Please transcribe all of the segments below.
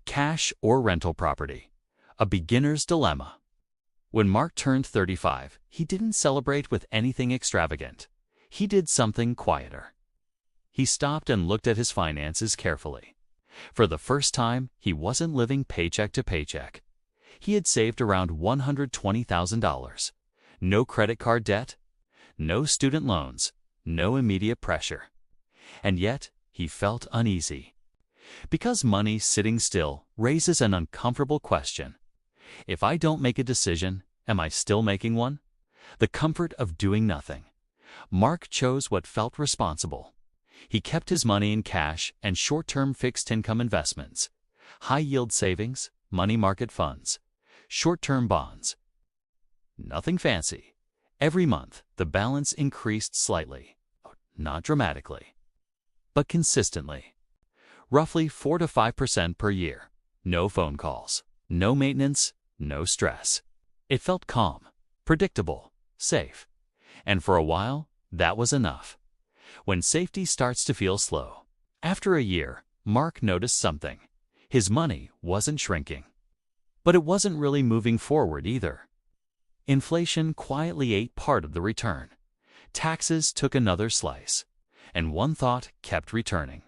Cash or rental property? A beginner's dilemma. When Mark turned 35, he didn't celebrate with anything extravagant. He did something quieter. He stopped and looked at his finances carefully. For the first time, he wasn't living paycheck to paycheck. He had saved around $120,000. No credit card debt, no student loans, no immediate pressure. And yet, he felt uneasy. Because money sitting still raises an uncomfortable question. If I don't make a decision, am I still making one? The comfort of doing nothing. Mark chose what felt responsible. He kept his money in cash and short-term fixed-income investments, high-yield savings, money market funds, short-term bonds. Nothing fancy. Every month, the balance increased slightly, not dramatically, but consistently. Roughly 4 to 5% per year. No phone calls, no maintenance, no stress. It felt calm, predictable, safe. And for a while, that was enough. When safety starts to feel slow. After a year, Mark noticed something. His money wasn't shrinking. But it wasn't really moving forward either. Inflation quietly ate part of the return. Taxes took another slice. And one thought kept returning.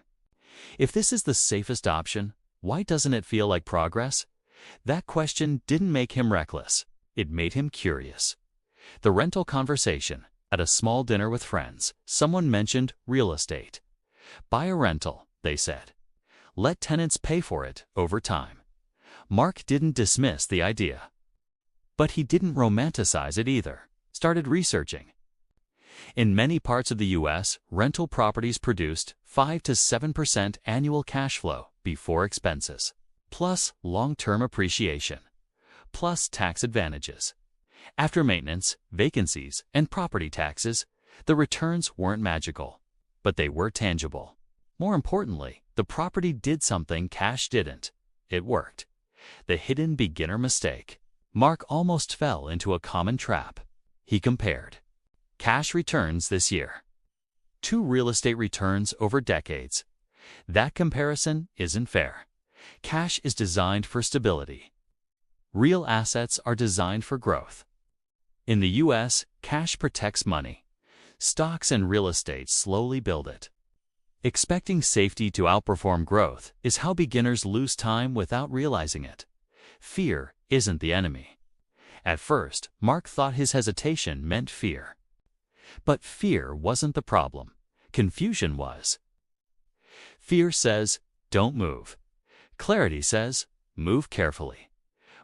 If this is the safest option, why doesn't it feel like progress? That question didn't make him reckless. It made him curious. The rental conversation. At a small dinner with friends, someone mentioned real estate. Buy a rental, they said. Let tenants pay for it over time. Mark didn't dismiss the idea. But he didn't romanticize it either. Started researching. In many parts of the U.S., rental properties produced 5 to 7% annual cash flow before expenses, plus long-term appreciation, plus tax advantages. After maintenance, vacancies, and property taxes, the returns weren't magical, but they were tangible. More importantly, the property did something cash didn't. It worked. The hidden beginner mistake. Mark almost fell into a common trap. He compared cash returns this year to real estate returns over decades. That comparison isn't fair. Cash is designed for stability. Real assets are designed for growth. In the U.S., cash protects money. Stocks and real estate slowly build it. Expecting safety to outperform growth is how beginners lose time without realizing it. Fear isn't the enemy. At first, Mark thought his hesitation meant fear. But fear wasn't the problem. Confusion was. Fear says, don't move. Clarity says, move carefully.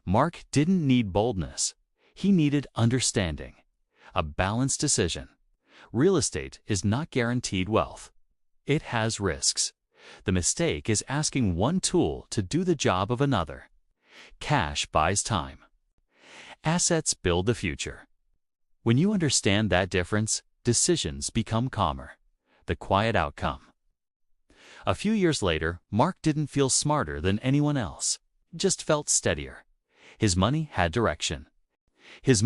Mark didn't need boldness. He needed understanding. A balanced decision. Real estate is not guaranteed wealth. It has risks. The mistake is asking one tool to do the job of another. Cash buys time. Assets build the future. When you understand that difference, decisions become calmer. The quiet outcome. A few years later, Mark didn't feel smarter than anyone else. Just felt steadier. His money had direction. His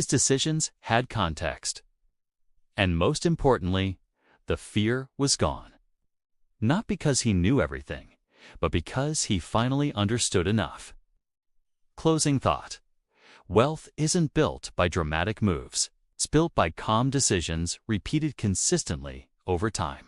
decisions had context. And most importantly, the fear was gone. Not because he knew everything, but because he finally understood enough. Closing thought. Wealth isn't built by dramatic moves. It's built by calm decisions repeated consistently over time.